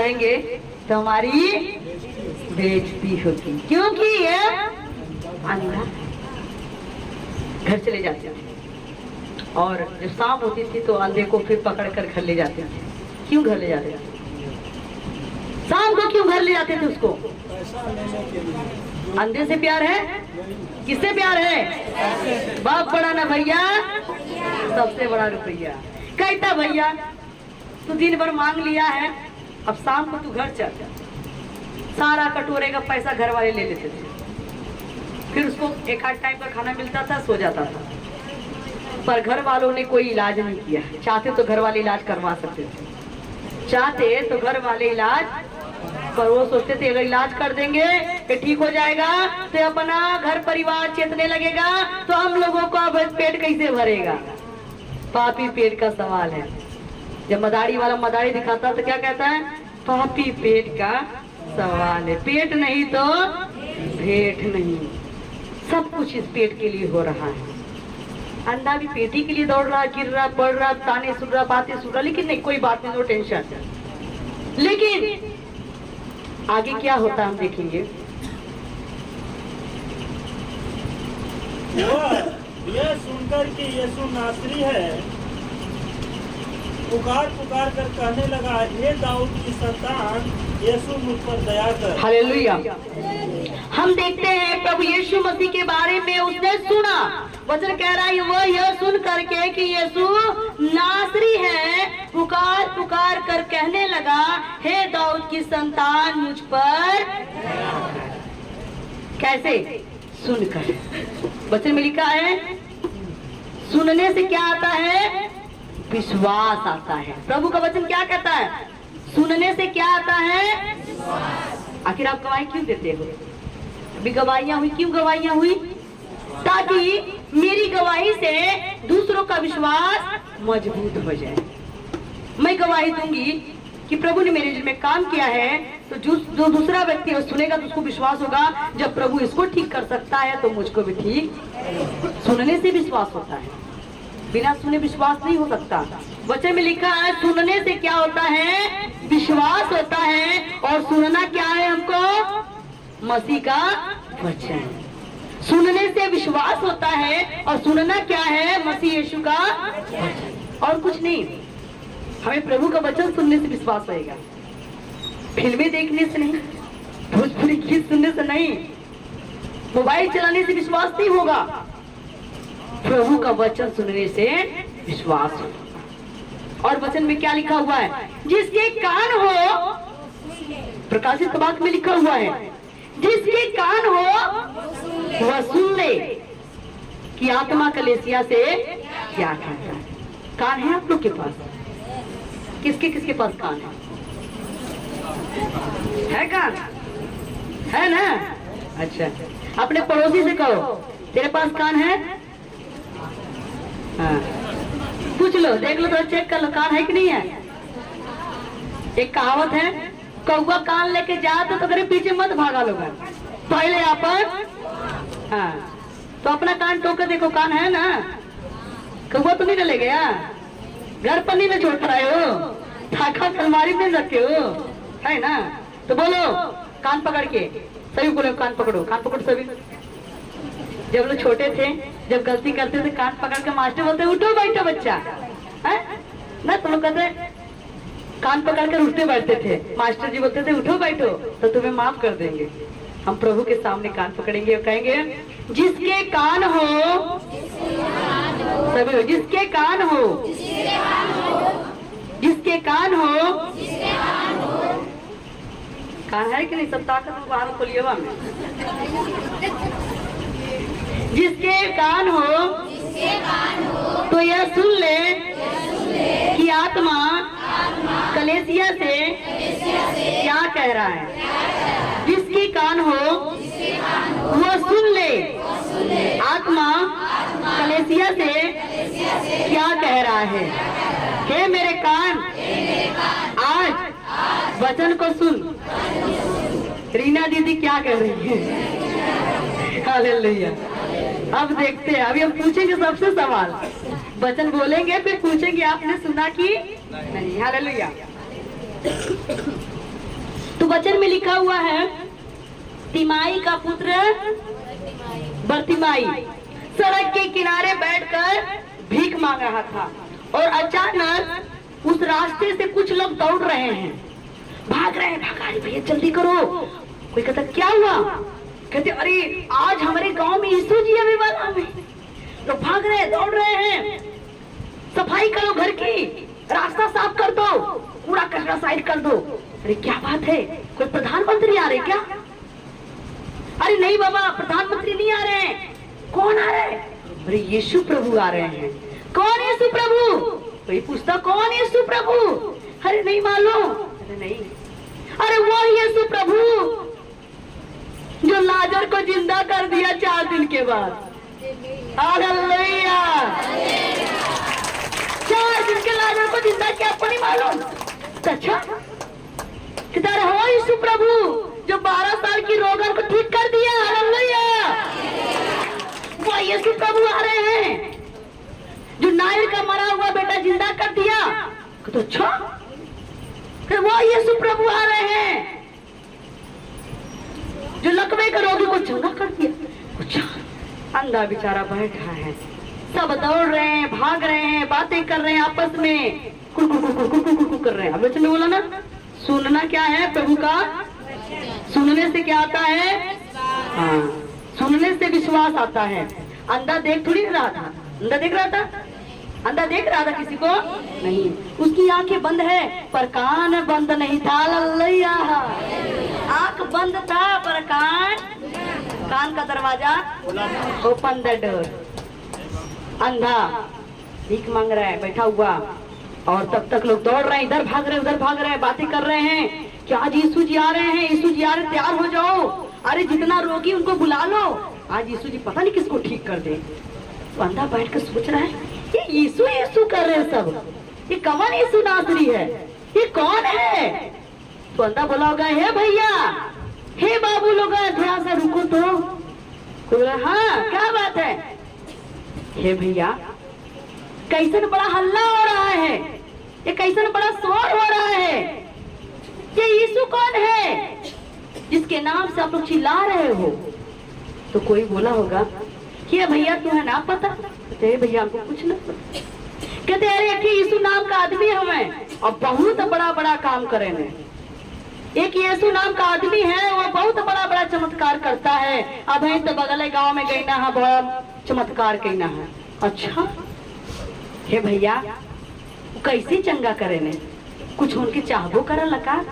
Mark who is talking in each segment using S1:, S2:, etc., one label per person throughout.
S1: रहेंगे तो हमारी बेइज्जती होगी, क्योंकि ये अंधा। घर चले जाते थे और जब शाम होती थी तो अंधे को फिर पकड़ कर घर ले जाते थे। क्यों घर ले जाते थे? शाम को क्यों घर ले जाते थे उसको? अंधे से प्यार है? किससे प्यार है? बाप बड़ा ना भैया, सबसे बड़ा रुपया। कहता भैया तू दिन भर मांग लिया है, अब शाम को तू घर चल। सारा कटोरे का पैसा घर वाले ले लेते थे, फिर उसको एक आध टाइम का खाना मिलता था, सो जाता था। पर घर वालों ने कोई इलाज नहीं किया। चाहते तो घर वाले इलाज करवा सकते थे, चाहते तो घर वाले इलाज, पर वो सोचते थे अगर इलाज कर देंगे कि ठीक हो जाएगा तो अपना घर परिवार चेतने लगेगा, तो हम लोगों का पेट कैसे भरेगा। पापी पेट का सवाल है। जब मदारी वाला मदारी दिखाता तो क्या कहता है? पापी पेट का सवाल है, पेट नहीं तो भेंट नहीं। सब कुछ इस पेट के लिए हो रहा है। अंधा भी पेट ही के लिए दौड़ रहा, गिर रहा, पड़ रहा, ताने सुन रहा, बातें सुन रहा, लेकिन नहीं, कोई बात नहीं, नो टेंशन। लेकिन आगे क्या होता हम देखेंगे।
S2: यह सुनकर कि यीशु नासरी है, पुकार पुकार कर कहने लगा, हे दाऊद की संतान, यीशु मुझ पर दया कर।
S1: हालेलुया। हम देखते हैं प्रभु यीशु मसीह के बारे में उसने सुना। वचन कह रहा है वो यह सुन करके कि यीशु नासरी है, पुकार पुकार कर कहने लगा, हे दाऊद की संतान मुझ पर। कैसे? सुनकर। वचन में लिखा है सुनने से क्या आता है? विश्वास आता है। प्रभु का वचन क्या कहता है? सुनने से क्या आता है? आखिर आप गवाही क्यों देते हो? अभी गवाहियां हुई, क्यों गवाहियां हुई? ताकि मेरी गवाही से दूसरों का विश्वास मजबूत हो जाए। मैं गवाही दूंगी कि प्रभु ने मेरे दिल में काम किया है, तो जो दूसरा व्यक्ति सुनेगा तो उसको विश्वास होगा, जब प्रभु इसको ठीक कर सकता है तो मुझको भी ठीक। सुनने से विश्वास होता है, बिना सुने विश्वास नहीं हो सकता। वचन में लिखा है सुनने से क्या होता है? विश्वास होता है। और सुनना क्या है हमको? मसीह का वचन। सुनने से विश्वास होता है और सुनना क्या है? मसीह यीशु का वचन, और कुछ नहीं। हमें प्रभु का वचन सुनने से विश्वास होगा, फिल्में देखने से नहीं, भोजपुरी गीत सुनने से नहीं, मोबाइल चलाने से विश्वास नहीं होगा। प्रभु का वचन सुनने से विश्वास होगा। और वचन में क्या लिखा हुआ है? जिसके कान हो, प्रकाशित वाक्य में लिखा हुआ है, जिसके कान हो वह सुन ले कि आत्मा कलीसिया से क्या कहता है। कान है आप लोग के पास? किसके किसके पास कान है? कान है ना? अच्छा, अपने पड़ोसी से कहो तेरे पास कान है? हाँ, पूछ लो, देख लो, तो चेक कर लो कान है कि नहीं है। एक कहावत है, कौवा कान लेके जा तो तेरे पीछे मत भागा लोग, पहले आप। हाँ, तो अपना कान टोकर देखो, कान है ना? कौवा तो नहीं ले गया, घर पर नहीं छोड़ कर आए हो, ठाका अलमारी में रखे हो, है ना? तो बोलो कान पकड़ के, सभी बोलो कान पकड़ो, कान पकड़ो सभी। जब लोग छोटे थे, जब गलती करते थे, कान पकड़ के मास्टर बोलते उठो बैठो बच्चा, है ना? तो लोग कहते कान पकड़ कर उठते बैठते थे, मास्टर जी बोलते थे उठो बैठो तो तुम्हें माफ कर देंगे। हम प्रभु के सामने कान पकड़ेंगे और कहेंगे जिसके कान हो, सभी जिसके कान हो, जिसके कान हो, कान है कि नहीं? सब ताकत बाहर खोलिए में। जिसके कान हो तो यह सुन ले कि आत्मा कलीसिया से क्या कह रहा है। जिसकी कान हो वो सुन ले आत्मा कलीसिया से क्या कह रहा है। हे मेरे कान, आज वचन को सुन। रीना दीदी क्या कर रही है? हालेलुया। अब देखते हैं, अभी हम पूछेंगे सबसे सवाल, वचन बोलेंगे फिर पूछेंगे आपने सुना कि नहीं। हालेलुया। वचन में लिखा हुआ है, तिमाई का पुत्र बर्तिमाई सड़क के किनारे बैठकर भीख मांग रहा था और अचानक उस रास्ते से कुछ लोग दौड़ रहे हैं, भाग रहे हैं, भागा रहे, भैया जल्दी करो। कोई कहता क्या हुआ? कहते अरे आज हमारे गांव में यीशु जी आने वाला है। तो भाग रहे, दौड़ रहे हैं, सफाई करो घर की, रास्ता साफ कर दो, कूड़ा कचरा साइड कर दो। अरे क्या बात है, कोई प्रधानमंत्री आ रहे क्या? अरे नहीं बाबा, प्रधानमंत्री नहीं आ रहे हैं। कौन आ रहे हैं? अरे यीशु प्रभु आ रहे हैं। कौन यीशु प्रभु? कोई पूछता कौन यीशु प्रभु? अरे नहीं मालूम। अरे नहीं, अरे वो यीशु प्रभु जो लाजर को जिंदा कर दिया 4 दिन के बाद। हालेलुया। 4 दिन के लाजर को जिंदा किया, आपको नहीं मालूम? अच्छा, किधर हो यीशु प्रभु जो 12 साल की रोगन को ठीक कर दिया? हालेलुया। वो यीशु प्रभु आ रहे हैं जो नायर का मरा हुआ बेटा जिंदा कर दिया। तो अच्छा, वो यीशु प्रभु आ रहे हैं जो लकवे के रोगी को चंगा कर दिया। अच्छा, अंधा बेचारा बैठा है, सब दौड़ रहे हैं, भाग रहे हैं, बातें कर रहे हैं आपस में, कुकु कर रहे हैं। अब वचन में बोला ना, सुनना क्या है प्रभु का? सुनने से क्या आता है? हाँ, सुनने से विश्वास आता है। अंधा देख थोड़ी रहा था, अंधा देख रहा था? अंधा देख रहा था किसी को? नहीं, उसकी आंखें बंद है पर कान बंद नहीं था। हालेलुया। आंख बंद था पर कान का दरवाजा ओपन द डोर। अंधा भीख मांग रहा है बैठा हुआ, और तब तक लोग दौड़ रहे हैं, इधर भाग रहे हैं, उधर भाग रहे हैं, बातें कर रहे हैं कि आज यीशु जी आ रहे हैं, यीशु जी आ रहे, तैयार हो जाओ। अरे जितना रोगी उनको बुला लो, आज यीशु जी पता नहीं किसको ठीक कर दे। तो अंधा बैठ कर सोच रहा है, ये यीशु यीशु कर रहे हैं सब, ये कौन यीशु नासरी है, ये कौन है? तो अंधा बोला होगा, हे भैया, हे बाबू लोग, थोड़ा सा रुको तो। बोला हाँ क्या बात है? हे भैया, कैसन बड़ा हल्ला हो रहा है, ये कैसन बड़ा शोर हो रहा है, ये यीशु कौन है जिसके नाम से आप लोग चिल्ला रहे हो? तो कोई बोला होगा कि भैया तुम्हें ना पता? कहते भैया हमको कुछ ना पता। कहते अरे एक यीशु नाम का आदमी हमें और बहुत बड़ा बड़ा काम करे ने। एक यीशु नाम का आदमी है, वो बहुत बड़ा बड़ा चमत्कार करता है। अब तो बगले गांव में गई ना है, बड़ा चमत्कार कहना है। अच्छा हे भैया, कैसे चंगा करे ने? कुछ उनके चाहबो कर लगा?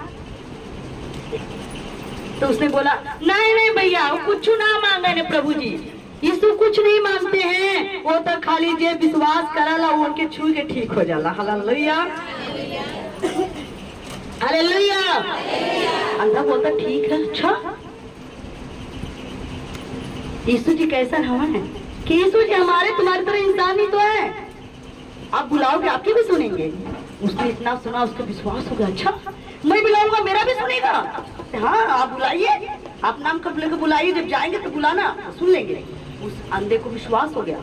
S1: तो उसने बोला नहीं नहीं भैया, वो कुछ ना मांगे ने प्रभु जी, यीशु कुछ नहीं मांगते हैं, वो तो खाली जे विश्वास करला वो उनके छू के ठीक हो जाला। Hallelujah, hallelujah. अंधा बोलता ठीक है। अच्छा, यीशु जी कैसा हमें कि यीशु जी हमारे तुम्हारी तरह इंसान ही तो है, आप बुलाओगे आपकी भी सुनेंगे। उसने इतना सुना, उसका विश्वास हो गया। अच्छा मैं बुलाऊंगा मेरा भी सुनेगा। हाँ आप बुलाइए, आप नाम कब लेकर बुलाइए, जब जाएंगे तो बुलाना, सुन लेंगे। उस अंधे को विश्वास हो गया।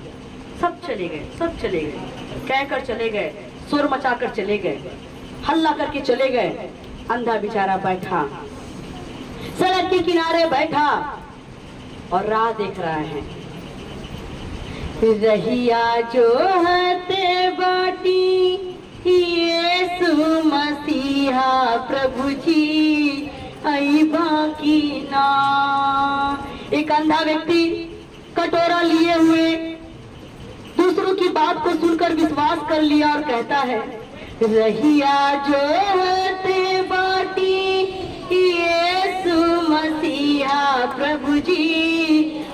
S1: सब चले गए, सब चले गए, कहकर चले गए, शोर मचा कर चले गए, हल्ला करके चले गए। अंधा बेचारा बैठा सड़क के किनारे बैठा और राह देख रहा है। रहिया जो हते बाटी यीशु मसीहा प्रभु जी आई बाकी ना। एक अंधा व्यक्ति कटोरा लिए हुए दूसरों की बात को सुनकर विश्वास कर लिया और कहता है, रहिया जो हते बाटी यीशु मसीहा प्रभु जी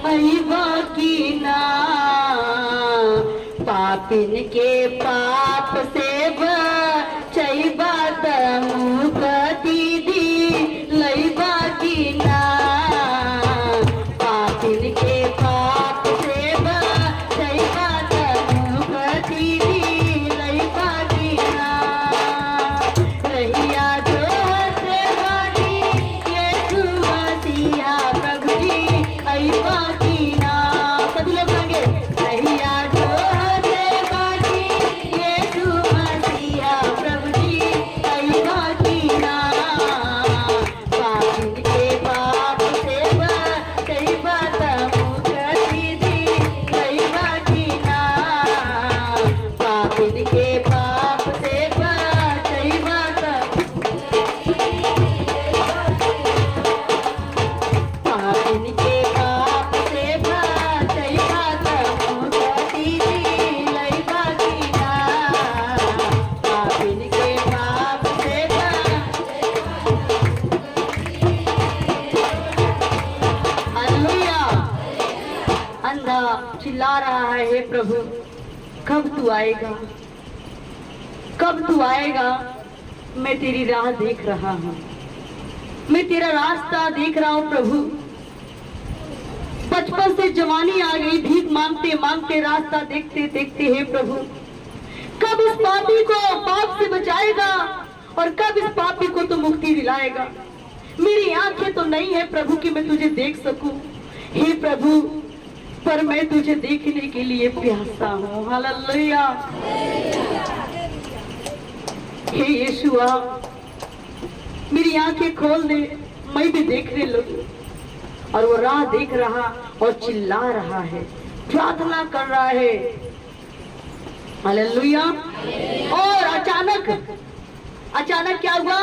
S1: आई बाकी ना। पापिन के पाप से बचैबा तमु दीदी लैबा की ना। पापिन के पाप से बचैबा तमु दीदी लैबा की ना। रहिया जो हते बाटी यीशु मसीहा प्रभु जी अइबा की ना। सभी लोग कहेंगे, रहिया जो हते बाटी चिल्ला रहा है, हे प्रभु कब तू आएगा, कब तू आएगा। मैं तेरी राह देख रहा हूँ, मैं तेरा रास्ता देख रहा हूँ प्रभु। बचपन से जवानी आ गई, भीख मांगते मांगते रास्ता देखते देखते, हे प्रभु कब इस पापी को पाप से बचाएगा और कब इस पापी को तो मुक्ति दिलाएगा। मेरी आंखें तो नहीं है प्रभु कि मैं तुझे देख सकूं, हे प्रभु, पर मैं तुझे देखने के लिए प्यासा हूँ। हालेलुया। हे यीशुआ, मेरी आंखें खोल दे, मैं भी देखने लगूं। और वो राह देख रहा और चिल्ला रहा है, प्रार्थना कर रहा है। हालेलुया। और अचानक क्या हुआ?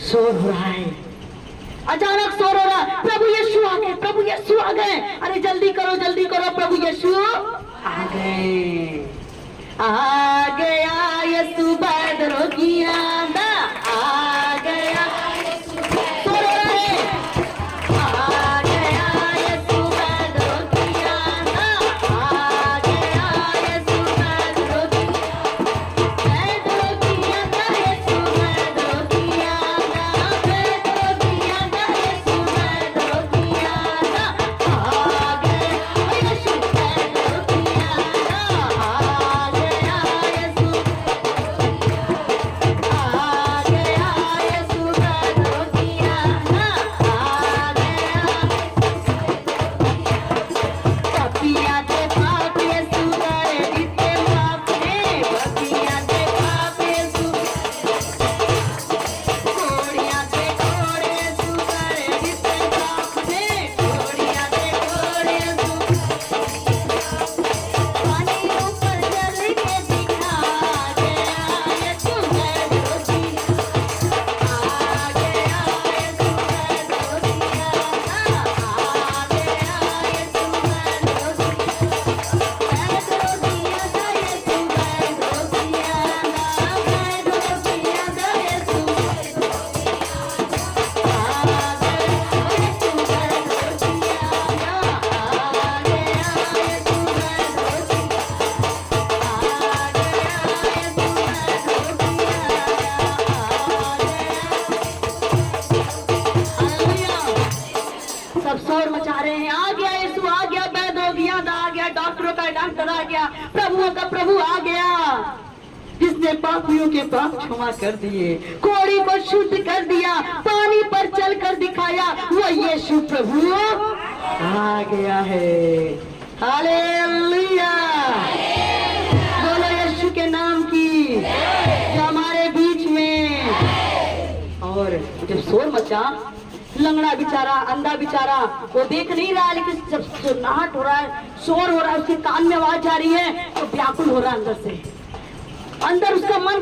S1: शोर हो रहा है, अचानक शोर हो रहा, प्रभु यीशु आ गए, प्रभु यीशु आ गए। अरे जल्दी करो जल्दी करो, प्रभु यीशु आ गए, आ गया यीशु बदरो की आंदा, आ गया शोर हो रहा है, आ गया यीशु बदरो की आंदा, आ गया यीशु बदरो की आंदा, यीशु बदरो की आंदा, बदरो की आंदा, यीशु बदरो की आंदा, आ गया यीशु बदरो की आंदा, आ गया यीशु, आ गया यीशु बदरो की आंदा, आ गया पपिया के पाप यीशु करे दिते पाप ने, पपिया के पाप यीशु, कोड़िया के कोड़े यीशु करे दिते पाप ने, कोड़िया के कोड़े यीशु, पानी ऊपर चल के दिखा गया यीशु बदरो की, आ गया यीशु बदरो की आंदा, आ गया यीशु बदरो की, बदरो की आंदा, यीशु बदरो की आंदा, बदरो की आंदा, यीशु आ गया यीशु बदरो की सब शोर मचा रहे हैं, आ गया यीशु आ गया, वैद हो गया, आ गया डॉक्टरों का डॉक्टर आ गया, प्रभुओं का प्रभु आ गया, जिसने पापियों के पाप क्षमा कर दिए, कोड़ी को शुद्ध कर दिया, पानी पर चल कर दिखाया, वो यीशु प्रभु आ गया है। हालेलुया। बोलो यीशु के नाम की, जो हमारे बीच में। और जब शोर मचा, लंगड़ा बेचारा, अंधा बेचारा, वो देख नहीं रहा, लेकिन जब सुनाहट हो रहा है, शोर हो रहा है, उसके कान में आवाज आ रही है, तो व्याकुल हो रहा है अंदर से, अंदर उसका मन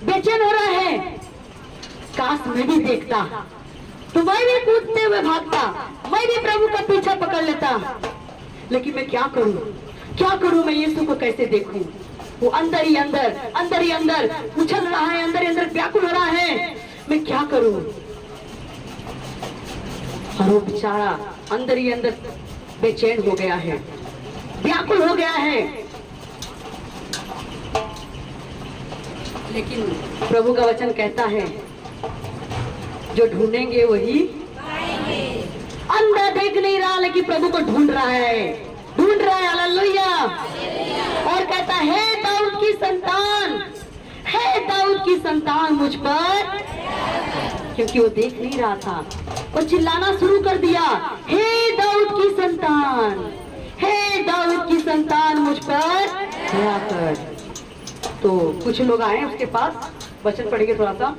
S1: बेचैन हो रहा है। काश मैं भी देखता तो मैं भी कूदते हुए भागता, मैं भी प्रभु का पीछा पकड़ लेता, लेकिन मैं क्या करूं, क्या करूं, मैं यीशु को कैसे देखूं। वो अंदर ही अंदर उछल रहा है, अंदर ही अंदर व्याकुल हो रहा है, मैं क्या करूं। और वो बेचारा अंदर ही अंदर बेचैन हो गया है, व्याकुल हो गया है। लेकिन प्रभु का वचन कहता है, जो ढूंढेंगे वही पाएंगे। अंधा देख नहीं रहा, लेकिन प्रभु को ढूंढ रहा है, हालेलुया। और कहता है, हे दाऊद की संतान, हे दाऊद की संतान मुझ पर, क्योंकि वो देख नहीं रहा था, वो चिल्लाना शुरू कर दिया, हे दाऊद की संतान, हे दाऊद की संतान मुझ पर दया कर। तो कुछ लोग आए उसके पास, वचन पढ़ेंगे थोड़ा सा।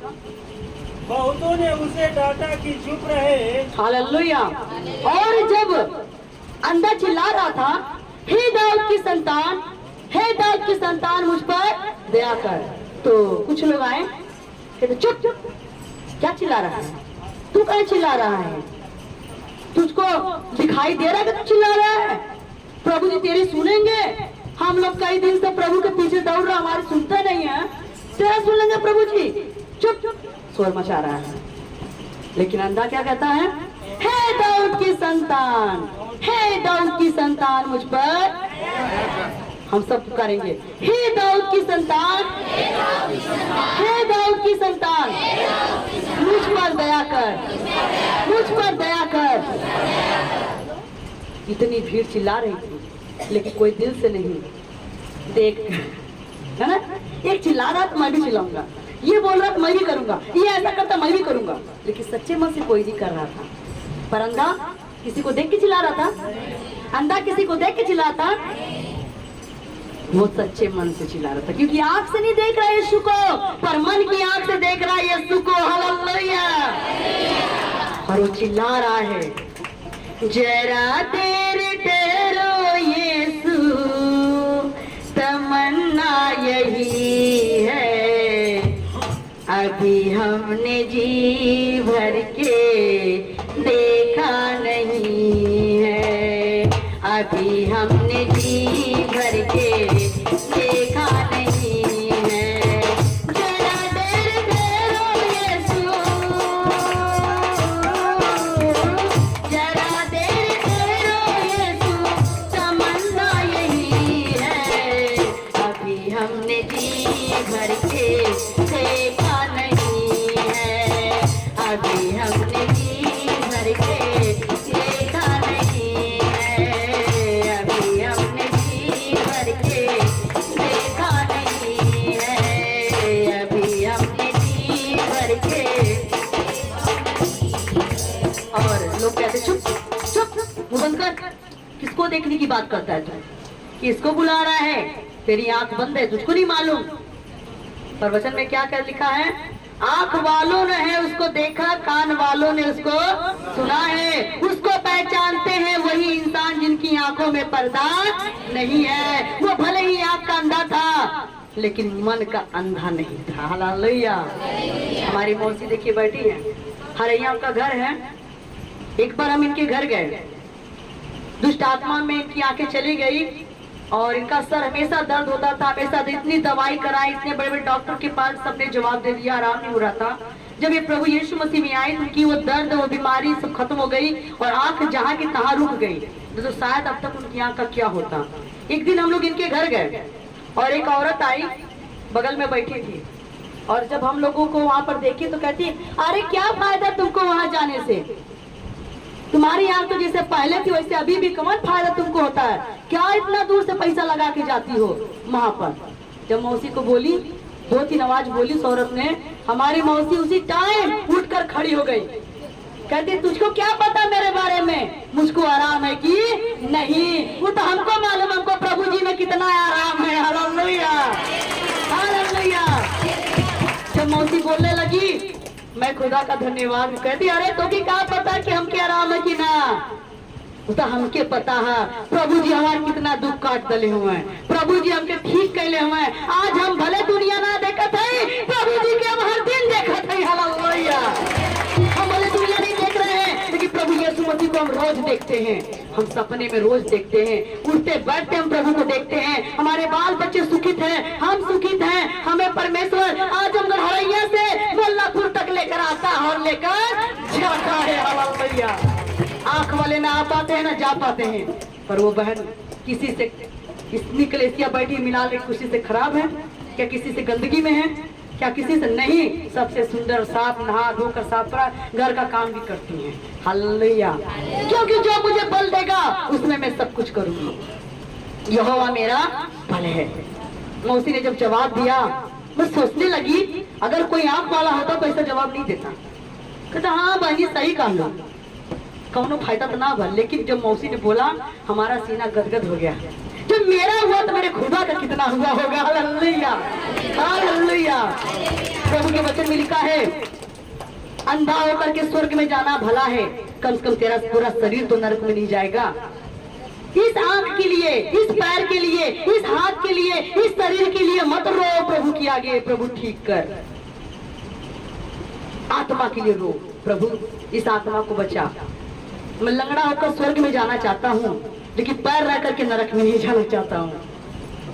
S2: बहुतों ने उसे डांटा कि चुप रहे।
S1: हालेलुया। और जब अंधा चिल्ला रहा था, हे दाऊद की संतान, हे दाऊद की संतान मुझ पर दया कर, तो कुछ लोग आए, कहते चुप चुप, क्या चिल्ला रहा है, तू क्या चिल्ला रहा है, तुझको दिखाई दे रहा है कि तू चिल्ला रहा है, प्रभु जी तेरी सुनेंगे, हम लोग कई दिन से प्रभु के पीछे दौड़ रहे, हमारे सुनते नहीं है, तेरा सुन लेंगे प्रभु जी, चुप चुप, शोर मचा रहा है। लेकिन अंधा क्या कहता है, हे दाऊद की संतान, हे दाऊद की संतान मुझ पर, हम सब पुकारेंगे, हे दाऊद की संतान, हे दाऊद की संतान, मुझ पर दया कर, मुझ पर दया कर। इतनी भीड़ चिल्ला रही थी लेकिन कोई दिल से नहीं। देख, है ना, एक चिल्ला रहा तो मैं भी चिल्लाऊंगा, ये बोल रहा तो मैं भी करूंगा, ये ऐसा करता मैं भी करूंगा, लेकिन सच्चे मन से कोई नहीं कर रहा था। पर अंधा किसी को देख के चिल्ला रहा था, अंधा किसी को देख के चिल्ला था, वो सच्चे मन से चिल्ला रहा था, क्योंकि आंख से नहीं देख रहा यीशु को, पर मन की आंख से देख रहा है यीशु को। हालेलुया। और वो चिल्ला रहा है, जरा देर ठहरो यीशु, तमन्ना यही है, अभी हमने जी भर के देखा नहीं है, अभी हमने जी भर के देखा नहीं है। जरा देर ठहरो यीशु, जरा देर ठहरो यीशु, तमन्ना यही है, अभी हमने जी भर के देखा नहीं है, अभी हमने जी भर के देखा नहीं है, अभी हमने जी भर के देखा नहीं है, अभी हमने जी भर के। और लोग कहते चुप चुप, मुंह बंद कर, किसको देखने की बात करता है तू, किसको बुला रहा है, तेरी आंख बंद है, तुझको नहीं मालूम। पर वचन में क्या कर लिखा है, आंख वालों ने है उसको देखा, कान वालों ने उसको सुना है, उसको पहचानते हैं वही इंसान जिनकी आंखों में पर्दा नहीं है। वो भले ही आंख का अंधा था लेकिन मन का अंधा नहीं था। हालेलुया। हमारी मौसी देखिए बैठी है, हरैया का घर है। एक बार हम इनके घर गए, दुष्ट आत्मा में इनकी आंखें चली गई और इनका सर हमेशा दर्द होता था, हमेशा इतनी दवाई कराई, इतने बड़े बड़े डॉक्टर के पास, सबने जवाब दे दिया, आराम नहीं हो रहा था। जब ये प्रभु यीशु मसीह में आए, उनकी वो दर्द, वो बीमारी सब खत्म हो गई और आंख जहाँ की तहाँ रुक गई। तो शायद अब तक उनकी आंख का क्या होता। एक दिन हम लोग इनके घर गए और एक औरत आई, बगल में बैठी थी, और जब हम लोगों को वहां पर देखी तो कहती, अरे क्या फायदा तुमको वहां जाने से, तुम्हारी आंख तो जैसे पहले थी वैसे अभी भी, कौन फायदा तुमको होता है, क्या इतना दूर से पैसा लगा के जाती हो वहां पर। जब मौसी को बोली, 2-3 आवाज बोली उस औरत ने, हमारी मौसी उसी टाइम उठकर खड़ी हो गई। कहती, तुझको क्या पता मेरे बारे में, मुझको आराम है कि नहीं, वो तो हमको मालूम, हमको प्रभु जी में कितना आराम है। Hallelujah, hallelujah. जब मौसी बोलने लगी, मैं खुदा का धन्यवाद कहती, अरे तो क्या पता कि हमके आराम है कि ना, तो हमके पता है प्रभु जी हमारे कितना दुख काट दले हुए हैं, प्रभु जी हमके ठीक कैले हुए हैं। आज हम भले दुनिया ना देखा थे, प्रभु जी के हम हर दिन देखा थे। हालेलुया। हम भले दुनिया नहीं देख रहे हैं लेकिन प्रभु यीशु मसीह को हम रोज देखते हैं, हम सपने में रोज देखते हैं, उठते बैठते हम प्रभु को देखते हैं। हमारे बाल बच्चे सुखित हैं, हम सुखित हैं, हमें परमेश्वर आजमगढ़ हरैया से मोल्लापुर तक लेकर आता है और लेकर जाता है। हालेलुया। आंख वाले ना आ पाते हैं ना जा पाते हैं, पर वो बहन किसी से, इतनी कलेसिया बैठी मिला ले, किसी से खराब है क्या, किसी से गंदगी में है क्या, किसी से नहीं, सबसे सुंदर, साफ नहा धोकर साफ करा, घर का काम भी करती है। हालेलुया। क्योंकि जो मुझे बल देगा उसमें मैं सब कुछ करूंगी, यहोवा मेरा बल है। मौसी ने जब जवाब दिया, मैं सोचने लगी अगर कोई आंख वाला होता तो ऐसा जवाब नहीं देता। कहता, हाँ बहनी सही कह लो, कौनो फायदा तो ना भर। लेकिन जब मौसी ने बोला, हमारा सीना गदगद हो गया। जब मेरा हुआ तो मेरे खुदा का कितना हुआ होगा। Hallelujah, hallelujah. प्रभु के वचन में लिखा है, अंधा होकर के स्वर्ग में जाना भला है, कम से कम तेरा पूरा शरीर तो नरक में नहीं जाएगा। इस आंख के लिए, इस पैर के लिए, इस हाथ के लिए, इस शरीर के लिए मत रो प्रभु के आगे, प्रभु ठीक कर। आत्मा के लिए रो, प्रभु इस आत्मा को बचा। मैं लंगड़ा होकर स्वर्ग में जाना चाहता हूँ लेकिन पैर रह करके नरक में नहीं जाना चाहता हूँ,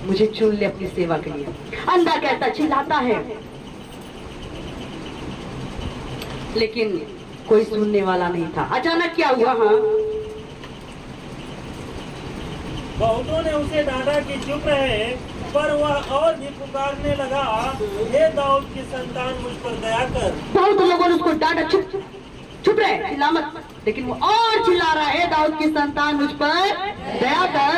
S1: मुझे चुन ले अपनी सेवा के लिए। अंधा कहता, चिल्लाता है, लेकिन कोई सुनने वाला नहीं था। अचानक क्या हुआ, हाँ
S2: बहुतों ने उसे डांटा कि चुप रहे, पर वह और भी पुकारने लगा, हे दाऊद की संतान मुझ पर दया कर।
S1: बहुत लोगों ने उसको डांटा, चुप चुप रहे, चिल्ला मत, लेकिन वो और चिल्ला रहा है, दाऊद की संतान मुझ पर दया कर।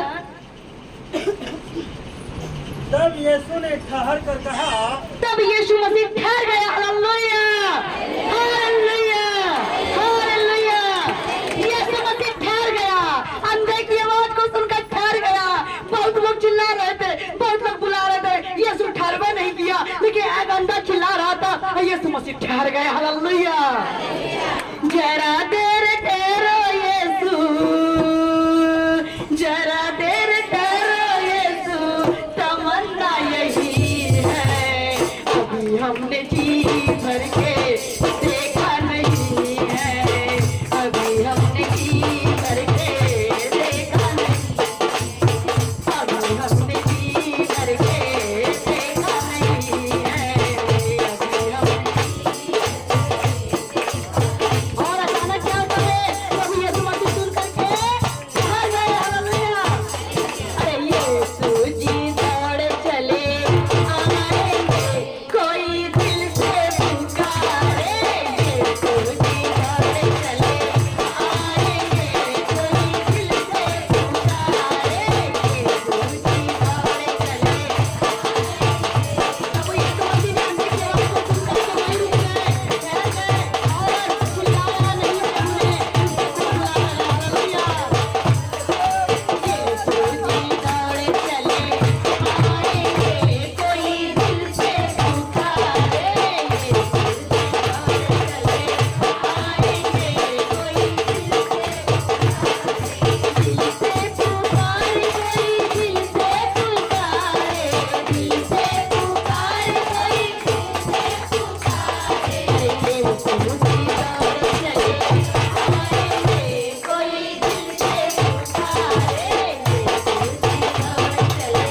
S2: तब यीशु ने ठहर कर कहा,
S1: तब यीशु मसीह ठहर गया। Hallelujah, hallelujah, hallelujah. Yeshu Masih ठहर गया, अंधे की आवाज को सुनकर ठहर गया। बहुत लोग चिल्ला रहे थे, बहुत लोग बुला रहे थे, यीशु ठहरवा नहीं किया, लेकिन एक अंधा चिल्ला रहा था, यीशु मसीह ठहर गए। हालेलुया। जरा देर ठहरो यीशु, जरा देर ठहरो यीशु, तमन्ना यही है, अभी हमने जी भर के देखा नहीं है, अभी हमने जी भर के देखा नहीं, अभी हमने जी भर के देखा नहीं है, अभी हमने। और अचानक क्या होता है, प्रभु यीशु मसीह सुन करके ठहर गए। हालेलुया। अरे यीशु जी दौड़ चले आएंगे, कोई दिल से पुकारे, यीशु जी दौड़ चले आएंगे, कोई दिल से पुकारे, यीशु जी दौड़ चले। प्रभु यीशु मसीह ने अंधे की आवाज को सुन करके वहीं रुक गए, ठहर गए और चिल्लाया नहीं प्रभु ने, उसको बुलाया। हालेलुया। यीशु जी दौड़ चले आएंगे, कोई दिल से पुकारे, यीशु जी दौड़ चले आएंगे, कोई दिल से पुकारे, कोई दिल से पुकारे, दिल से पुकारे, कोई दिल से पुकारे। अरे यीशु जी दौड़ चले आएंगे, कोई दिल से पुकारे, यीशु जी दौड़ चले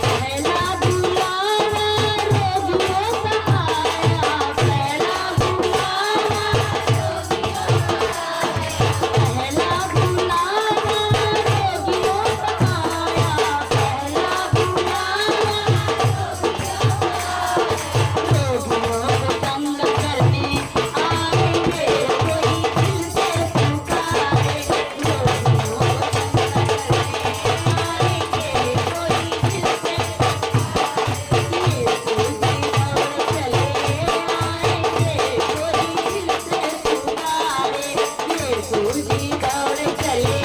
S1: पहला बुलावा रोगियों का आया, पहला बुलावा रोगियों का आया, पहला बुलावा रोगियों का आया, पहला बुलावा रोगियों को तंग करने आएंगे, कोई दिल से पुकारे, रोगियों को तंग करने आएंगे, कोई दिल से। यीशु जी दौड़ चले आएंगे, कोई दिल से पुकारे, यीशु जी दौड़ चले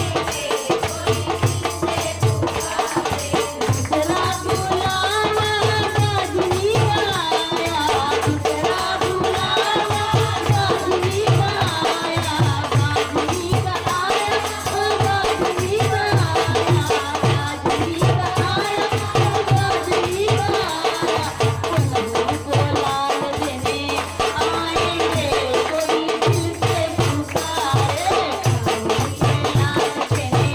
S1: आएंगे, कोई दिल से पुकारे। दूसरा बुलावा गाजनी का आया, दूसरा बुलावा गाजनी का आया, गाजनी का आया, गाजनी का आया, गाजनी का आया, गाजनी का आया। प्रभु को लाल देने आएंगे, कोई दिल से पुकारे, प्रभु को लाल देने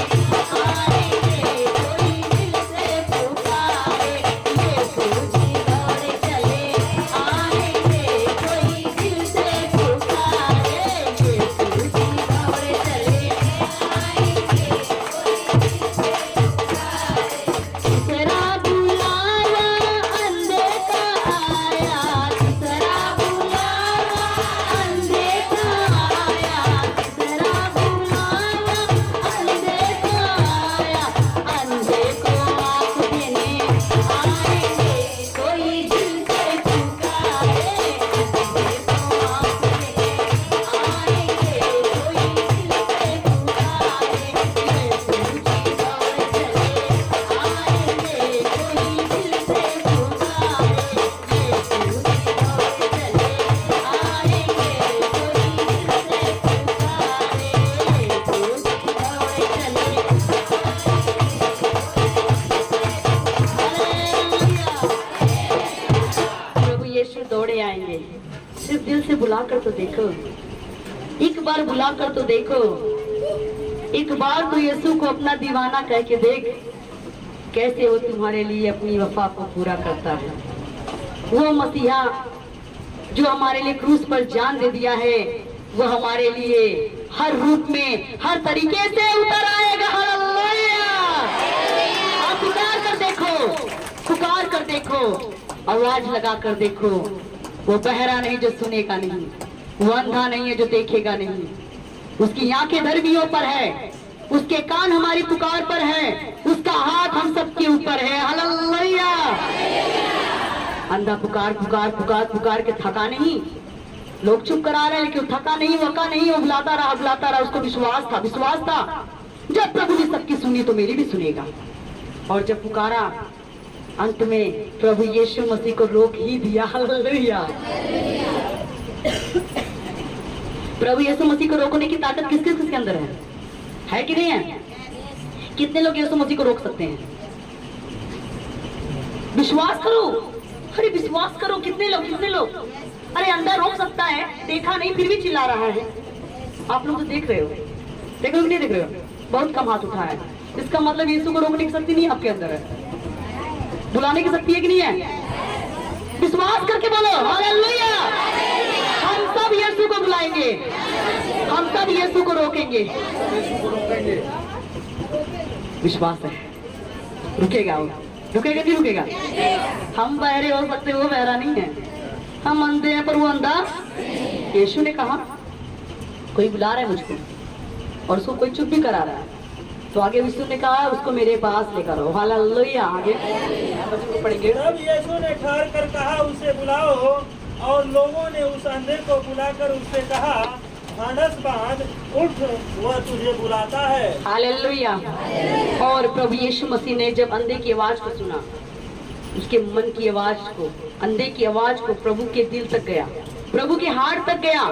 S1: आएंगे, कोई दिल से पुकारे, यीशु जी दौड़ चले आएंगे, कोई दिल से पुकारे, यीशु जी दौड़ चले आएंगे, कोई दिल से पुकारे। तीसरा बुलावा अंधे का आया, तीसरा बुलावा अंधे का आया, तीसरा बुलावा अंधे का आया, अंधे को आँख देने आएंगे, कोई दिल से पुकारे, अंधे को आँख देने आएंगे, कोई दिल से पुकारे, यीशु जी दौड़ चले आएंगे, कोई दिल से पुकारे, यीशु जी दौड़ चले आएंगे, कोई दिल से पुकारे, यीशु जी दौड़ चले। हालेलुया। प्रभु यीशु दौड़े आएंगे, सिर्फ दिल से बुलाकर तो देखो, एक बार बुलाकर तो देखो, एक बार तो यीशु को अपना दीवाना कह के देख। कैसे वो तुम्हारे लिए अपनी वफा को पूरा करता है। वो मसीहा जो हमारे लिए क्रूस पर जान दे दिया है, वो हमारे लिए हर रूप में, हर तरीके से उतर आएगा। हालेलुया! आप पुकार कर देखो, पुकार कर देखो, आवाज लगा कर देखो। वो बहरा नहीं जो सुनेगा नहीं, वो अंधा नहीं है जो देखेगा नहीं। उसकी आंखें धर्मियों पर है, उसके कान हमारी पुकार पर है, उसका हाथ हम सबके ऊपर है। हालेलुया! अंधा पुकार पुकार पुकार पुकार के थका नहीं। लोग चुप करा रहे हैं लेकिन थका नहीं, वका नहीं, वो बुलाता रहा। उसको विश्वास था जब प्रभु ने सबकी सुनी तो मेरी भी सुनेगा। और जब पुकारा, अंत में प्रभु यीशु मसीह को रोक ही दिया। हालेलुया! प्रभु यीशु मसीह को रोकने की ताकत किसके अंदर है कि नहीं है? कितने लोग यीशु मसीह को रोक सकते हैं? विश्वास करो, अरे विश्वास करो। कितने लोग? अरे अंधा रोक सकता है, देखा नहीं फिर भी चिल्ला रहा है। आप लोग तो देख रहे हो कि नहीं देख रहे हो? बहुत कम हाथ उठा है। इसका मतलब यीशु को रोकने की शक्ति नहीं आपके अंदर है, बुलाने की शक्ति है कि नहीं है? विश्वास करके बोलो हालेलुया! हम सब यीशु को बुलाएंगे, हम सब यीशु को रोकेंगे। विश्वास है, रुकेगा वो, रुकेगा नहीं रुकेगा? हम बहरे हो सकते, वो बहरा नहीं है। हम अंधे हैं पर वो अंधा। यीशु ने कहा कोई बुला रहा है मुझको और उसको कोई चुप भी करा रहा है, तो आगे यीशु ने कहा उसको मेरे पास लेकर आओ। हालेलुया! आगे पढ़ेंगे।
S2: तब यीशु ने ठहर कर कहा उसे बुलाओ, और लोगों ने उस अंधे को बुलाकर उससे कहा ढाढ़स बांध, उठ, वह तुझे बुलाता है।
S1: हालेलुया! और प्रभु यीशु मसीह ने जब अंधे की आवाज को सुना, उसके मन की आवाज को, अंधे की आवाज को प्रभु के दिल तक गया, प्रभु के हार्ट तक गया।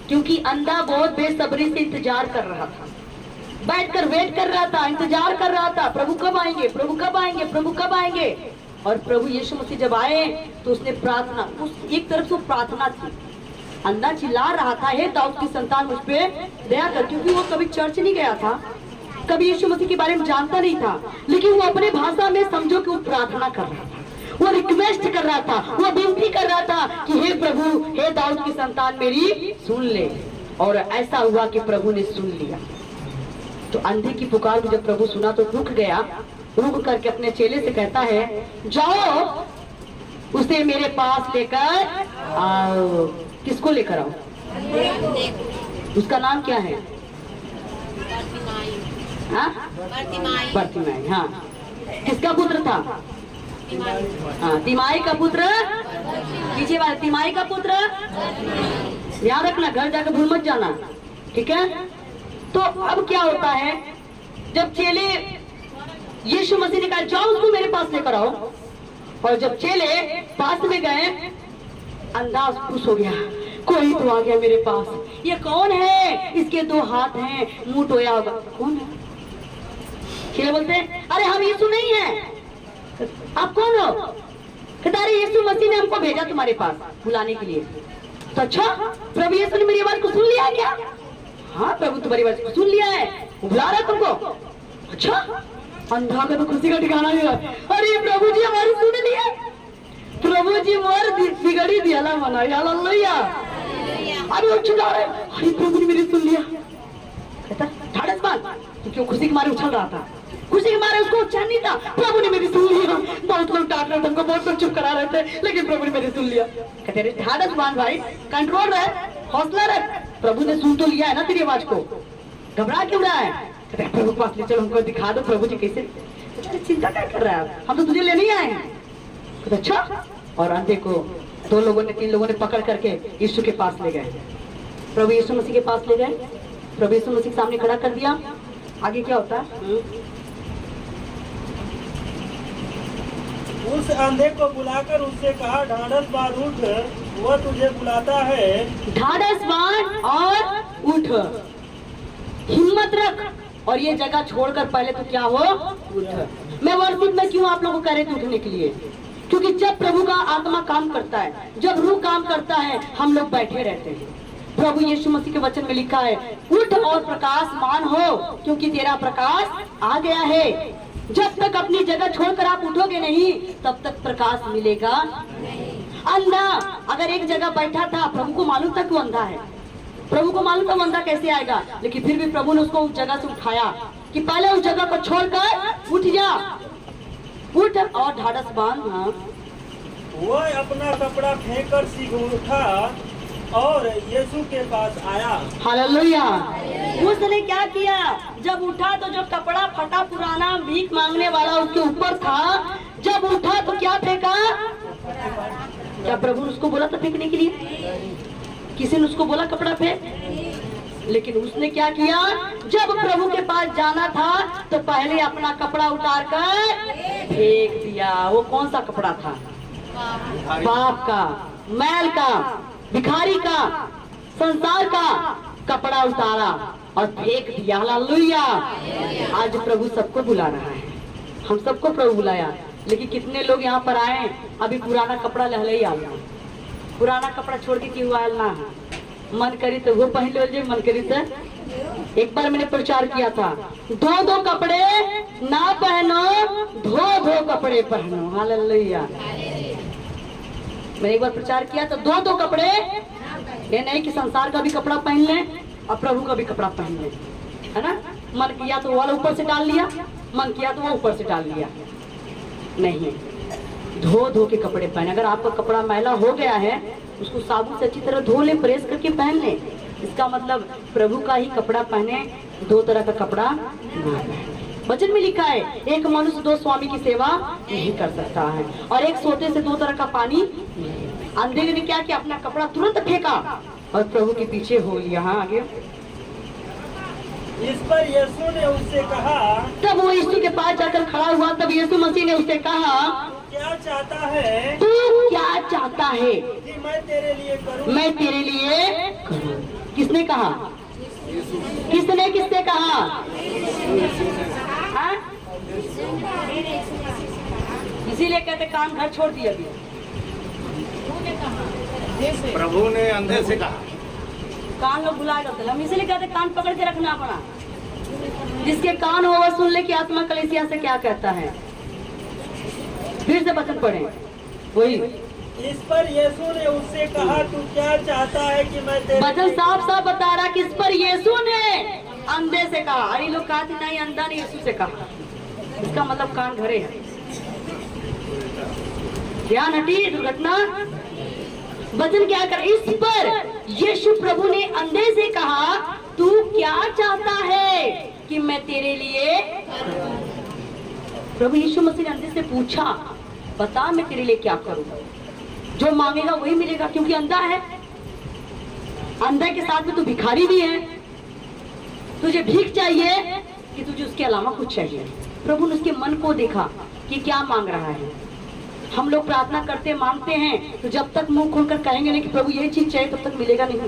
S1: क्योंकि अंधा बहुत बेसब्री से इंतजार कर रहा था, बैठकर वेट कर रहा था, इंतजार कर रहा था, प्रभु कब आएंगे, प्रभु कब आएंगे, प्रभु कब आएंगे। और प्रभु यीशु मसीह जब आए तो उसने प्रार्थना, उस एक तरफ से प्रार्थना थी। अंधा चिल्ला रहा था, हे दाऊद की संतान मुझ पे दया कर। क्योंकि वो कभी चर्च नहीं गया था, कभी यीशु मसीह के बारे में जानता नहीं था, लेकिन वो अपने भाषा में समझो कि वो प्रार्थना कर रहा था, वो रिक्वेस्ट कर रहा था, वो विनती कर रहा था कि हे प्रभु, हे दाऊद की संतान मेरी सुन ले। और ऐसा हुआ कि प्रभु ने सुन लिया। तो अंधे की पुकार को जब प्रभु सुना तो रुक गया, रुक करके अपने चेले से कहता है जाओ उसे मेरे पास लेकर आओ। किसको लेकर आओ? उसका नाम क्या है? बर्तिमाई। हाँ, किसका पुत्र था? हाँ, तिमाई का पुत्र। पीछे वाले तिमाई का पुत्र। याद रखना, घर जाकर भूल मत जाना, ठीक है? तो अब क्या होता है, जब चेले, यीशु मसीह ने कहा जाओ उसको मेरे पास लेकर आओ, और जब चेले पास में गए, अंधा खुश हो गया, कोई तो आ गया मेरे पास। ये कौन है? इसके 2 हाथ हैं, मुंह टोया होगा, कौन है? चेले बोलते हैं अरे हम यीशु नहीं है। आप कौन हो? कहता अरे यीशु मसीह ने हमको भेजा तुम्हारे पास बुलाने के लिए। तो अच्छा, प्रभु यीशु ने मेरी आवाज को सुन लिया क्या? हाँ प्रभु तुम्हारी आवाज को सुन लिया है, वो बुला रहा है तुमको। अच्छा, अंधा का तो खुशी का ठिकाना नहीं रहा। अरे प्रभु जी हमारी सुन लिया, प्रभु जी मोर बिगड़ी दिया ला मना। हालेलुया! अरे वो चिल्ला रहे, अरे प्रभु ने मेरी सुन लिया। कहता ढाढ़स बांध, क्यों? खुशी के मारे उछल रहा था, खुशी के मारे उसको उछल नहीं था। प्रभु ने मेरी सुन लिया। बहुत लोग डांट रहे थे हमको, बहुत लोग चुप करा रहे थे, लेकिन प्रभु ने मेरी सुन लिया। कहते अरे ढाढ़स बांध भाई, कंट्रोल रहे, हौसला रहे, प्रभु ने सुन तो लिया है ना तेरी आवाज को, घबरा क्यों रहा है? कहते प्रभु पास ले चलो, हमको दिखा दो प्रभु जी कैसे। चिंता क्या कर रहा है, हम तो तुझे लेने ही आए हैं। कहते अच्छा। और अंधे को 2 लोगों ने, 3 लोगों ने पकड़ करके यीशु के पास ले गए, प्रभु यीशु मसीह के पास ले गए, प्रभु यीशु मसीह के सामने खड़ा कर दिया। आगे क्या होता है?
S2: उस अंधे को बुलाकर उससे कहा ढाढ़स बांध, उठ, वह तुझे बुलाता है।
S1: ढाढ़स बांध और उठ, हिम्मत रख, और ये जगह छोड़कर पहले तो क्या हो, उठ। मैं वर्षिप में क्यों आप लोगों को कह रहे थे उठने के लिए? क्योंकि जब प्रभु का आत्मा काम करता है, जब रूह काम करता है, हम लोग बैठे रहते हैं। प्रभु यीशु मसीह के वचन में लिखा है उठ और प्रकाशमान हो, क्योंकि तेरा प्रकाश आ गया है। जब तक अपनी जगह छोड़कर आप उठोगे नहीं तब तक प्रकाश मिलेगा। अंधा अगर एक जगह बैठा था, प्रभु को मालूम था कि वो अंधा है, प्रभु को मालूम था वो अंधा कैसे आएगा, लेकिन फिर भी प्रभु ने उसको उस जगह से उठाया कि पहले उस जगह को छोड़कर उठ जा, उठ और ढाढ़स बांध। हाँ,
S2: वह अपना कपड़ा फेंककर सीख उठा और यीशु के पास आया।
S1: हालेलुया। उसने क्या किया, जब उठा तो जो कपड़ा फटा पुराना भीख मांगने वाला उसके ऊपर था, जब उठा तो क्या फेंका? क्या प्रभु ने उसको बोला था फेंकने के लिए? किसी ने उसको बोला कपड़ा फेंक? लेकिन उसने क्या किया, जब प्रभु के पास जाना था तो पहले अपना कपड़ा उतार कर फेंक दिया। वो कौन सा कपड़ा था? पाप का, मैल का, भिखारी का, संसार का कपड़ा उतारा और फेंक दिया। हालेलुया। आज प्रभु सबको बुला रहा है, हम सबको प्रभु बुलाया, लेकिन कितने लोग यहाँ पर आए अभी पुराना कपड़ा लहले ही आया, पुराना कपड़ा छोड़ के क्यों आयल ना है? मन करी तो वो पहन लो, मन करी तो एक बार मैंने प्रचार किया था, दो दो कपड़े ना पहनो, धो धो कपड़े पहनो। हालेलुया। मैंने एक बार प्रचार किया तो दो दो कपड़े, ये नहीं कि संसार का भी कपड़ा पहन ले और प्रभु का भी कपड़ा पहन ले, है ना? मन किया तो वाला ऊपर से डाल लिया, मन किया तो वो ऊपर से डाल लिया, नहीं, धो धो के कपड़े पहने। अगर आपका कपड़ा मैला हो गया है उसको साबुन से अच्छी तरह धो ले, प्रेस करके पहन ले। इसका मतलब प्रभु का ही कपड़ा पहने, दो तरह का कपड़ा ना पहने। वचन में लिखा है, एक मनुष्य दो स्वामी की सेवा नहीं कर सकता है, और एक सोते से दो तरह का पानी। अंधे ने क्या किया, अपना कपड़ा तुरंत फेंका और प्रभु के पीछे हो लिया। हाँ, आगे।
S2: इस पर यीशु ने उससे कहा,
S1: तब वो यीशु के पास जाकर खड़ा हुआ, तब यीशु मसीह ने उससे कहा,
S2: क्या चाहता है,
S1: तू क्या चाहता है
S2: कि मैं तेरे लिए करूं?
S1: मैं तेरे लिए करूं। किसने कहा? किसने किससे कहा? हाँ? इसीलिए कहते कान घर छोड़ दिया अभी।
S3: प्रभु ने अंधे से कहा,
S1: कान लोग बुलाए जाते, हम इसीलिए कहते कान पकड़ के रखना अपना। जिसके कान हो वह सुन ले कि आत्मा कलीसिया से क्या कहता है। फिर से वचन पढ़े वही।
S2: इस पर यीशु ने उससे कहा, तू क्या चाहता है कि मैं तेरे
S1: वचन साफ साफ बता रहा कि इस पर यीशु ने अंधे से कहा। अरे लोग कहते नहीं, अंधा ने यीशु से कहा, इसका मतलब कान घरे है। ध्यान हटी दुर्घटना। वचन क्या कर, इस पर यीशु प्रभु ने अंधे से कहा, तू क्या चाहता है कि मैं तेरे लिए? प्रभु यीशु मसीह ने अंधे से पूछा, बता मैं तेरे लिए क्या करूं? जो मांगेगा वही मिलेगा, क्योंकि अंधा है। अंधे के साथ में तू भिखारी भी है, तुझे भीख चाहिए कि तुझे उसके अलावा कुछ चाहिए। प्रभु ने उसके मन को देखा कि क्या मांग रहा है। हम लोग प्रार्थना करते मांगते हैं तो जब तक मुंह खोलकर कहेंगे नहीं कि प्रभु ये चीज चाहिए, तब तक मिलेगा नहीं।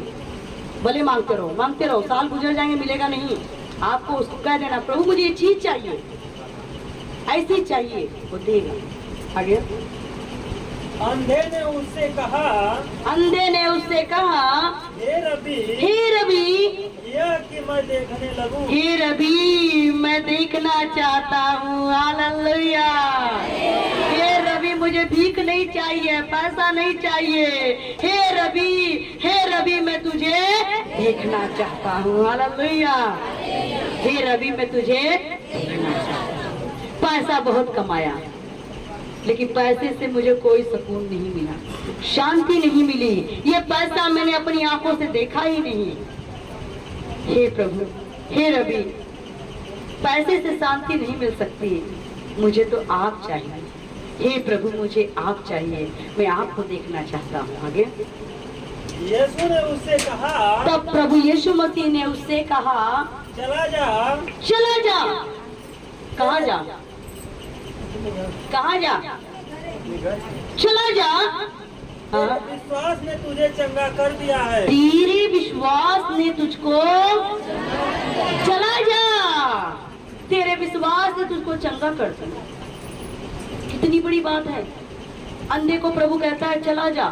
S1: भले मांगते रहो, साल गुजर जाएंगे, मिलेगा नहीं। आपको उसको कह देना, प्रभु मुझे ये चीज चाहिए, ऐसी चाहिए, वो देगा। आगे।
S2: अंधे ने उससे कहा, हे रबी, यह कि मैं देखने लगूं।
S1: हे रबी, मैं देखना चाहता हूँ। हालेलुया। हे रबी, मुझे भीख नहीं चाहिए, पैसा नहीं चाहिए। हे रबी, मैं तुझे देखना चाहता हूँ। हालेलुया। हे रबी, मैं तुझे देखना चाहता हूँ। पैसा बहुत कमाया, लेकिन पैसे से मुझे कोई सुकून नहीं मिला, शांति नहीं मिली। ये पैसा मैंने अपनी आंखों से देखा ही नहीं। हे प्रभु, हे रबी, पैसे से शांति नहीं मिल सकती, मुझे तो आप चाहिए। हे प्रभु, मुझे आप चाहिए, मैं आपको देखना चाहता हूँ। आगे।
S2: यीशु ने उससे कहा,
S1: तब प्रभु यीशु मसीह ने उससे कहा,
S2: चला जा।
S1: कहाँ जा? कहाँ जा? चला जा। हाँ?
S2: विश्वास ने तुझे चंगा कर दिया है।
S1: तेरे विश्वास ने तुझको, चला जा, तेरे विश्वास ने तुझको चंगा कर दिया। कितनी बड़ी बात है। अंधे को प्रभु कहता है चला जा,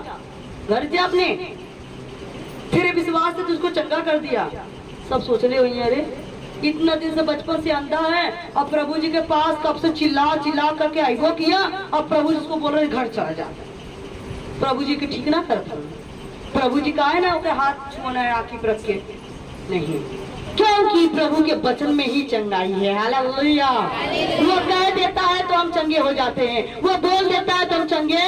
S1: घर जा अपने, तेरे विश्वास ने तुझको चंगा कर दिया। सब सोच रहे हो अरे इतना दिन से बचपन से अंधा है, अब प्रभु जी के पास कब से चिल्ला चिल्ला करके आइगो किया, अब प्रभु जी उसको बोल रहे घर चला जा। प्रभु जी के ठीक ना करता, प्रभु जी का है ना उनके हाथ छुना है आंखी पर रख के नहीं, क्योंकि प्रभु के वचन में ही चंगाई है। हालेलुया। वो कह देता है तो हम चंगे हो जाते हैं, वो बोल देता है तो हम चंगे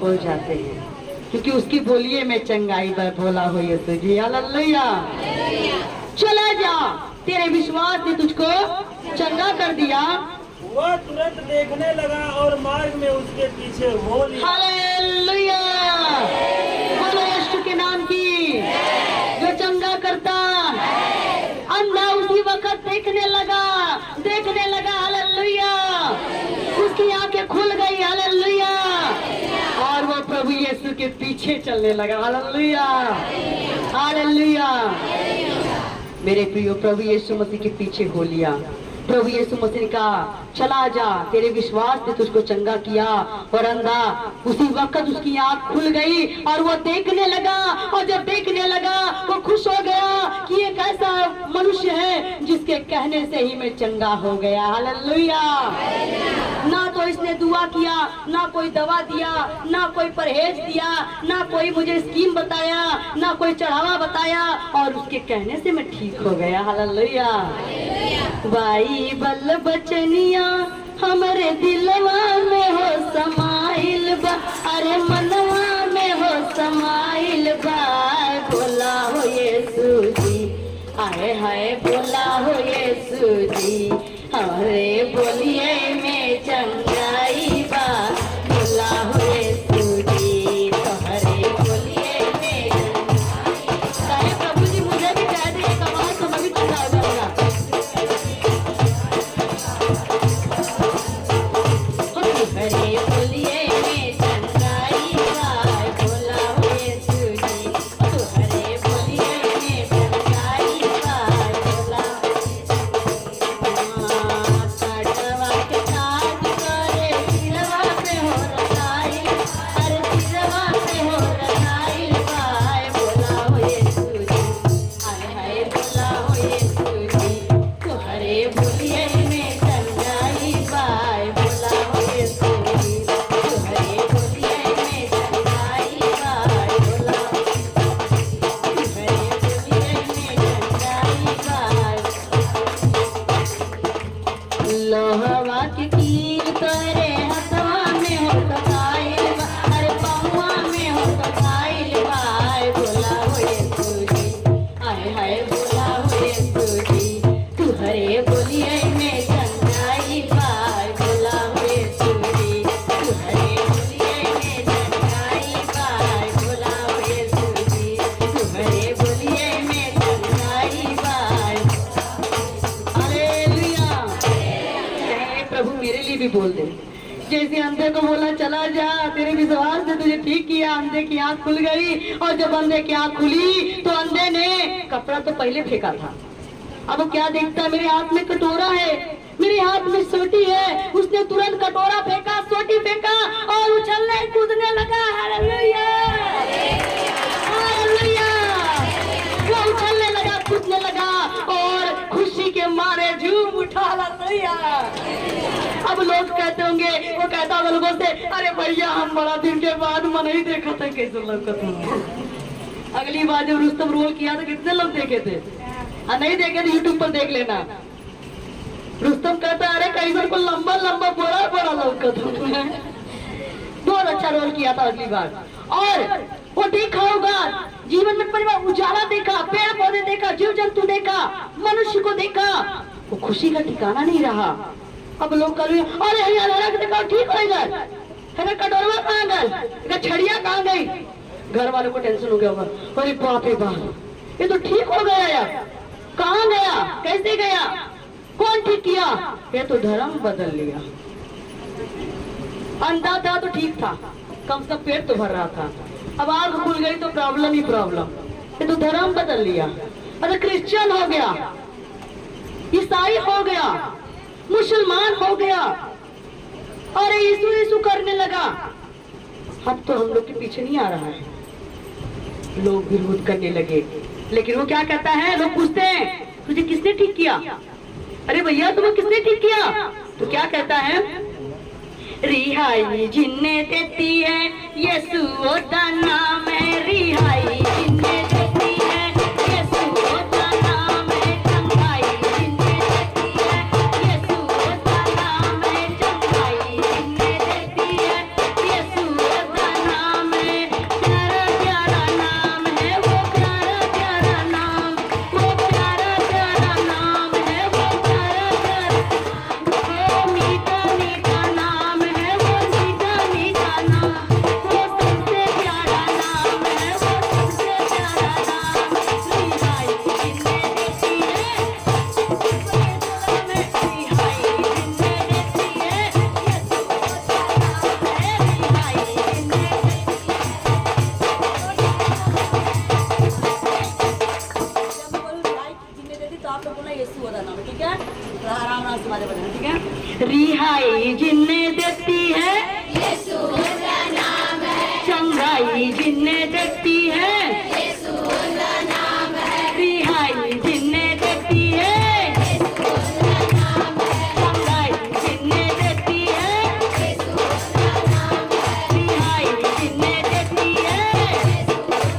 S1: हो जाते हैं, क्योंकि उसकी बोलिए में चंगाई पर भोला हो यीशु जी। हालेलुया। चला जा, तेरे विश्वास ने तुझको चंगा कर दिया।
S2: वह तुरंत देखने लगा और मार्ग में उसके पीछे हो लिया।
S1: हालेलुया। बोलो यीशु के नाम की, जो चंगा करता। अंधा उसी वक्त देखने लगा। हालेलुया। उसकी आंखें खुल गई। हालेलुया। और वो प्रभु यीशु के पीछे चलने लगा। हालेलुया। हालेलुया। मेरे प्रियो, प्रभु यीशु मसीह के पीछे हो लिया। प्रभु यीशु मसीह ने कहा चला जा, तेरे विश्वास ने तुझको चंगा किया। और अंधा उसी वक्त उसकी आंख खुल गई और वो देखने लगा। और जब देखने लगा वो खुश हो गया कि एक ऐसा मनुष्य है जिसके कहने से ही मैं चंगा हो गया। हालेलुया। ना तो इसने दुआ किया, ना कोई दवा दिया, ना कोई परहेज दिया, ना कोई मुझे स्कीम बताया, ना कोई चढ़ावा बताया, और उसके कहने से मैं ठीक हो गया। हालेलुया। बाइबल बचनिया हमारे दिलवा में हो समाइल बा, अरे मनवा में हो समाइल बा। बोला हो यीशु जी, आए हाय बोला हो यीशु जी, हमारे बोलिए में चंगाई बा। बोला हो यीशु जी, तुम्हारे बोलिए में चाहे प्रभु जी मुझे भी कह दे एक आवाज तो मैं भी चंगा हो जाऊंगा। हरे बोलिए में चंगाई बा। बोला हो यीशु जी, तुम्हारे बोलिए में चंगाई बा। बोला काटवा के काट करे सिरवा पे हो रखाई, अरे सिरवा पे हो रखाई बा। बोला हो यीशु जी, हाय हाय बोला हो यीशु जी, तुम्हारे बोलिए में चंगाई बा। बोला हो यीशु जी, तुम्हारे बोलिए में चंगाई बा। बोला तुम्हारे बोलिए में चंगाई बा। लोहवा के कील तोरे हथवा में हो तो खाइल बा, अरे पहुआ में हो तो खाइल बा। बोला हो यीशु जी, हाय हाय बोला हो यीशु जी, तुम्हारे बोलिए में चंगाई बा। बोला हो यीशु जी, तुम्हारे बोलिए में चंगाई बा। बोला हो यीशु जी, तुम्हारे बोलिए में चंगाई बा। हालेलुया। चाहे प्रभु मेरे लिए भी बोल दे, जैसे अंधे को बोला चला जा, तेरे विश्वास ने तुझे ठीक किया, अंधे की आंख खुल गई। और जब अंधे की आंख खुली तो अंधे ने कपड़ा तो पहले फेंका था, अब वो क्या देखता है, मेरे हाथ में कटोरा है, मेरे हाथ में सोटी है। उसने तुरंत कटोरा फेंका, सोटी फेंका और उछलने कूदने लगा। हालेलुया। हालेलुया। वो उछलने लगा, कूदने लगा और खुशी के मारे झूम उठा। हालेलुया। अब लोग कहते होंगे, वो कहता होगा लोगों से, अरे भैया हम बड़ा दिन के बाद मन ही देखा था, कैसे लोग अगली बार जब रुस्तम रोल किया तो कितने लोग देखे थे, और नहीं देखे तो यूट्यूब पर देख लेना। रुस्तम कहता है अरे कैसर को लंबा लंबा बड़ा बड़ा लौका था। बहुत अच्छा रोल किया था अगली बार। और वो देखा होगा जीवन में परिवार उजाला देखा, पेड़ पौधे देखा, जीव जंतु देखा, मनुष्य को देखा, वो खुशी का ठिकाना नहीं रहा। अब लोग कर अरे यार देखा ठीक हो गए, कटोरवा कहाँ गए, छड़िया कहाँ गई। घर वालों को टेंशन हो गया होगा, अरे बाप रे बाप ये तो ठीक हो गया यार, कहाँ गया, कैसे गया, कौन ठीक किया, ये तो धर्म बदल लिया। अंधा था तो ठीक था, कम से कम पेट तो भर रहा था, अब आंख खुल गई तो प्रॉब्लम ही प्रॉब्लम, ये तो धर्म बदल लिया। अरे क्रिश्चियन हो गया, ईसाई हो गया, मुसलमान हो गया, अरे यीशु यीशु करने लगा। अब तो हम लोग के पीछे नहीं आ रहा है, लोग विरोध करने लगे, लेकिन वो क्या कहता है, लोग पूछते हैं तुझे किसने ठीक किया, अरे भैया तुम्हें किसने ठीक किया, तो क्या कहता है, रिहाई जिन्ने देती है यीशु का नाम है, रिहाई जिन्ने देती है यीशु का नाम है, चंगाई जिन्ने देती है यीशु का नाम है, चंगाई जिन्ने देती है यीशु का नाम है, प्यारा प्यारा नाम है वो, प्यारा प्यारा नाम, वो प्यारा प्यारा नाम है वो, प्यारा प्यारा, वो मीठा मीठा नाम है वो, मीठा मीठा नाम, वो सबसे प्यारा नाम है वो, सबसे प्यारा नाम, रिहाई जिन्ने देती है, रिहाई जिन्ने देती है यीशु का नाम है, रिहाई जिन्ने जिन्ने देती, तो आप लोग बोला यीशु का नाम, ठीक है, आराम आराम से हमारे बदलना, ठीक है, रिहाई जिन्ने देती है यीशु का नाम है, चंगाई जिन्ने देती है यीशु का नाम है, रिहाई जिन्ने देती है यीशु का नाम है, चंगाई जिन्ने देती है यीशु का नाम है, रिहाई जिन्ने देती है यीशु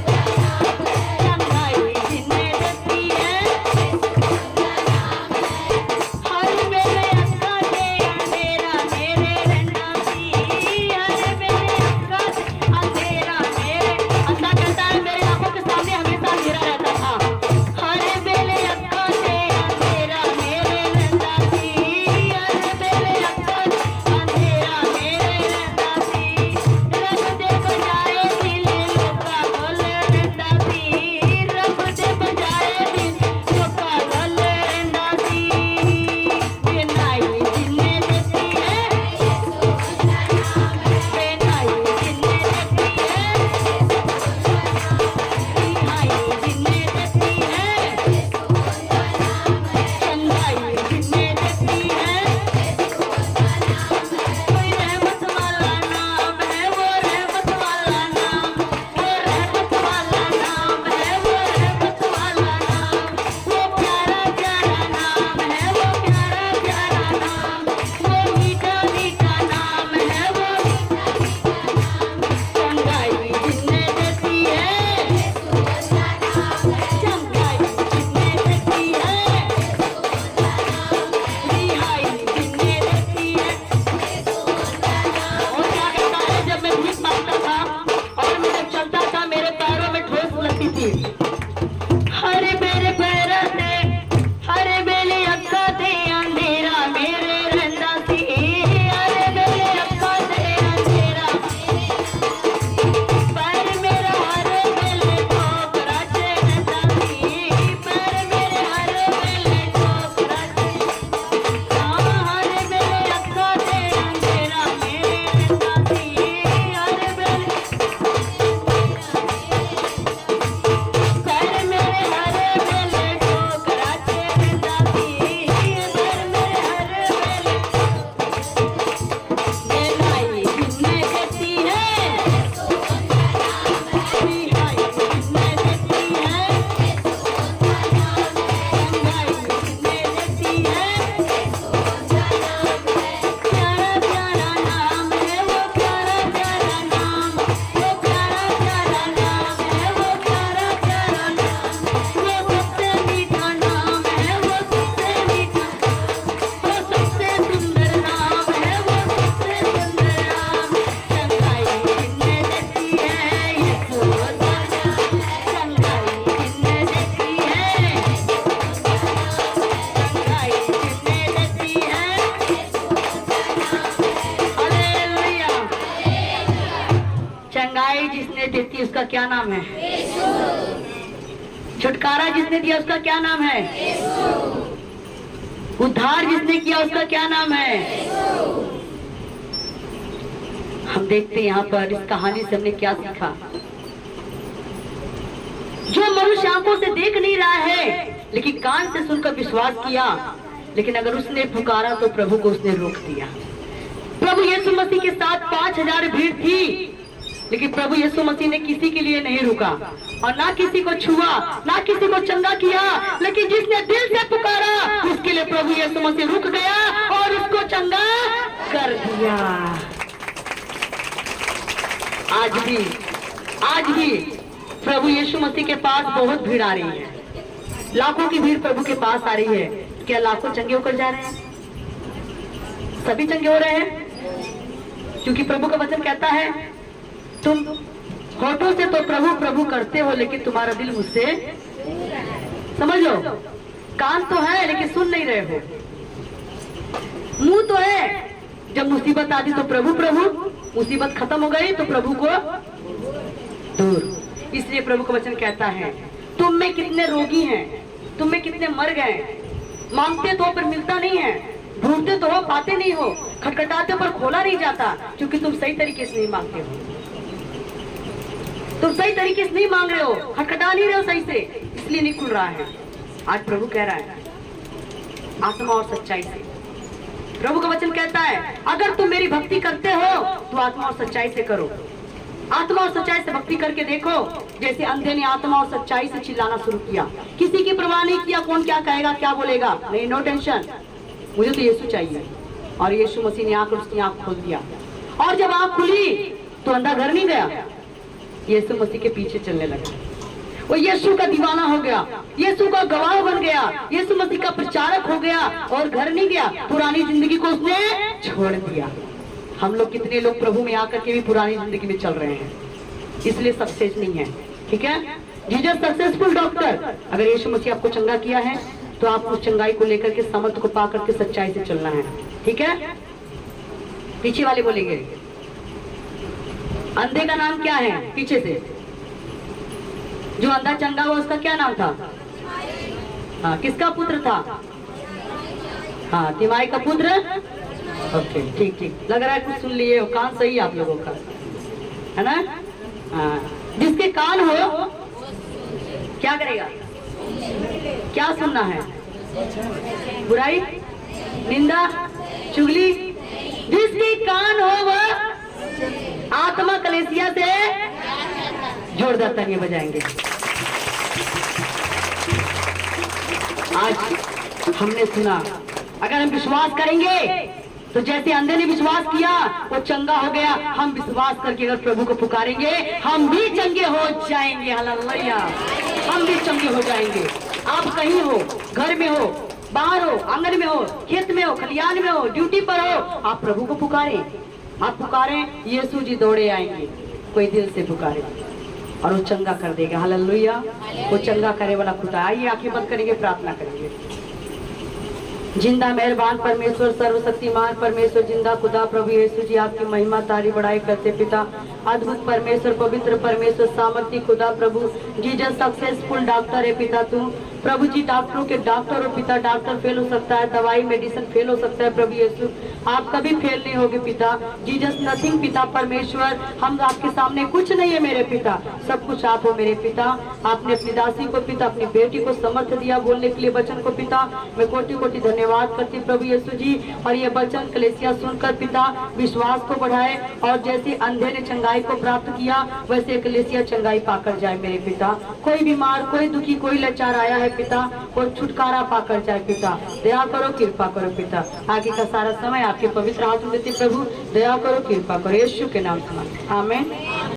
S1: का नाम है, चंगाई जिन्ने देती है यीशु का नाम है, हर वेले अक्का दे अंधेरा मेरे रंडा सी, हर वेले अक्का दे अंधेरा मेरे, अंधा कहता है मेरे आंखों के सामने हमेशा अंधेरा रहता था, हर वेले अक्का दे अंधेरा मेरे रंडा सी, हर वेले अक्का दे अंधेरा मेरे रंडा सी, रब दे बजाए दिल लोका बोल रंडा सी, रब दे बजाए दिल लोका बोल रंडा सी, बेनाई जिन्ने देती है यीशु का नाम है, बेनाई जिन्ने देती है यीशु का नाम है, रिहाई जिन्ने देती है यीशु का नाम है, चंगाई जिन्ने देती है यीशु का नाम है, कोई रहमत वाला नाम है वो, रहमत वाला नाम, वो रहमत वाला नाम है वो, रहमत वाला नाम, वो प्यारा प्यारा नाम है वो, प्यारा प्यारा नाम, वो मीठा मीठा नाम है वो, मीठा मीठा नाम, चंगाई जिन्ने देती है यीशु का नाम है, चंगाई जिन्ने देती है यीशु का नाम है, रिहाई जिन्ने देती है यीशु का नाम। और क्या कहता है, जब मैं भीख मांगता था और मैं जब चलता था मेरे पैरों में ठोस लगती थी, हरे मेरे पैरों से हरे बेले अक्का दे अंधेरा मेरे रंदा सी, हरे बेले अक्का दे अंधेरा पैर मेरा हरे बेले ठोकरा चे रंदा सी, पैर मेरे हरे बेले ठोकरा चे, हरे बेले अक्का दे अंधेरा मेरे रंदा सी, हरे बेले पैर मेरे हरे बेले ठोकरा चे रंदा सी, पैर मेरे हरे बेले, बेनाई जिन्ने देती है यीशु का नाम है, रिहाई जिन्ने देती है यीशु का नाम है, चंगाई जिन्ने देती है यीशु का नाम है, प्यारा प्यारा नाम है वो, प्यारा प्यारा नाम, वो प्यारा प्यारा नाम है वो, प्यारा प्यारा नाम, वो सबसे मीठा नाम है वो, सबसे मीठा, वो सबसे सुंदर नाम है वो, सबसे सुंदर नाम, चंगाई जिन्ने देती है यीशु का नाम है, चंगाई जिन्ने देती है यीशु का नाम है, चंगाई जिन्ने देती है यीशु का नाम है, हालेलुया। चंगाई जिसने देती उसका क्या नाम है, छुटकारा जिसने दिया उसका क्या नाम है, उद्धार जिसने किया उसका क्या नाम है। हम देखते हैं यहाँ पर इस कहानी से हमने क्या सीखा, जो मनुष्य आंखों से देख नहीं रहा है लेकिन कान से सुनकर विश्वास किया, लेकिन अगर उसने पुकारा तो प्रभु को उसने रोक दिया। प्रभु यीशु मसीह के साथ 5000 भीड़ थी, लेकिन प्रभु यीशु मसीह ने किसी के लिए नहीं रुका और ना किसी को छुआ, ना किसी को चंगा किया, लेकिन जिसने दिल से पुकारा उसके लिए प्रभु यीशु मसीह रुक गया और उसको चंगा कर दिया। आज भी प्रभु यीशु मसीह के पास बहुत भीड़ आ रही है, लाखों की भीड़ प्रभु के पास आ रही है। क्या लाखों चंगे होकर जा रहे हैं? सभी चंगे हो रहे हैं? क्योंकि प्रभु का वचन कहता है तुम होठों से तो प्रभु प्रभु करते हो, लेकिन तुम्हारा दिल मुझसे, समझ लो, कान तो है लेकिन सुन नहीं रहे हो, मुंह तो है, जब मुसीबत आती तो प्रभु प्रभु, मुसीबत खत्म हो गई तो प्रभु को दूर। इसलिए प्रभु का वचन कहता है तुम में कितने रोगी हैं, तुम में कितने मर गए, मांगते तो पर मिलता नहीं है, ढूंढते तो हो पाते नहीं हो, खटखटाते पर खोला नहीं जाता, क्योंकि तुम सही तरीके से नहीं मांगते हो, तुम सही तरीके से नहीं मांग रहे हो, खटखटा नहीं रहे हो सही से, इसलिए नहीं खुल रहा है। आज प्रभु कह रहा है आत्मा और सच्चाई से। प्रभु का वचन कहता है अगर तुम मेरी भक्ति करते हो तो आत्मा और सच्चाई से करो। आत्मा और सच्चाई से भक्ति करके देखो। जैसे अंधे ने आत्मा और सच्चाई से चिल्लाना शुरू किया, किसी की परवाह नहीं किया कौन क्या कहेगा क्या बोलेगा, नहीं, नो टेंशन, मुझे तो यीशु चाहिए। और यीशु मसीह ने आकर उसकी आंख खोल दिया, और जब आंख खुली तो अंधा घर नहीं गया, यीशु मसीह के पीछे चलने लगा। वो यीशु का दीवाना हो गया, यीशु का गवाह बन गया, यीशु मसीह का प्रचारक हो गया, और घर नहीं गया, पुरानी जिंदगी को उसने छोड़ दिया। हम लोग कितने लोग प्रभु में आकर के भी पुरानी जिंदगी में चल रहे हैं, इसलिए सक्सेस नहीं है। ठीक है, जीसस सक्सेसफुल डॉक्टर। अगर यीशु मसीह आपको चंगा किया है तो आप उस चंगाई को लेकर के, सामर्थ्य को पा करके सच्चाई से चलना है। ठीक है, पीछे वाले बोलेंगे अंधे का नाम क्या है? पीछे से जो अंधा चंगा हुआ उसका क्या नाम था? हाँ, किसका पुत्र था? हाँ, तिमाई का पुत्र। ओके, ठीक ठीक, लग रहा है कुछ सुन लिए हो, कान सही है आप लोगों का, है ना? हाँ, जिसके कान हो क्या करेगा? क्या सुनना है? बुराई, निंदा, चुगली। जिसके कान हो वह आत्मा कलेसिया से जोरदार तालियां बजाएंगे। आज हमने सुना, अगर हम विश्वास करेंगे तो जैसे अंधे ने विश्वास किया वो चंगा हो गया, हम विश्वास करके अगर प्रभु को पुकारेंगे हम भी चंगे हो जाएंगे। हालेलुया, हम भी चंगे हो जाएंगे। आप कहीं हो, घर में हो, बाहर हो, आंगन में हो, खेत में हो, खलियान में हो, ड्यूटी पर हो, आप प्रभु को पुकारें। आप पुकारें, यीशु जी दौड़े आएंगे। कोई दिल से पुकारे और वो चंगा कर देगा। हालेलुया, वो चंगा करे वाला खुदा। आइए आंखें बंद करेंगे, प्रार्थना करेंगे। जिंदा मेहरबान परमेश्वर, सर्वशक्तिमान परमेश्वर, जिंदा खुदा प्रभु यीशु जी आपकी महिमा तारी बड़ाई करते पिता। अद्भुत परमेश्वर, पवित्र परमेश्वर, सामर्थी खुदा प्रभु, जीसस सक्सेसफुल डॉक्टर है पिता तू प्रभु जी। डॉक्टरों के डॉक्टर हो पिता, डॉक्टर फेल हो सकता है, दवाई मेडिसिन फेल हो सकता है प्रभु यीशु, आप कभी फेल नहीं होगे पिता। जीसस नथिंग पिता परमेश्वर, हम आपके सामने कुछ नहीं है मेरे पिता, सब कुछ आप हो मेरे पिता। आपने अपनी दासी को पिता, अपनी बेटी को समर्थ दिया बोलने के लिए वचन को पिता, मैं कोटि कोटि धन्यवाद करती प्रभु यीशु जी। और ये वचन कलेसिया सुनकर पिता विश्वास को बढ़ाए, और जैसे अंधे ने चंगाई को प्राप्त किया वैसे कलेसिया चंगाई पाकर जाए मेरे पिता। कोई बीमार, कोई दुखी, कोई लाचार आया है पिता, और छुटकारा पाकर जाए पिता। दया करो, कृपा करो पिता। आगे का सारा समय आपके पवित्र हाथ में देती प्रभु, दया करो, कृपा करो, यीशु के नाम से आमीन।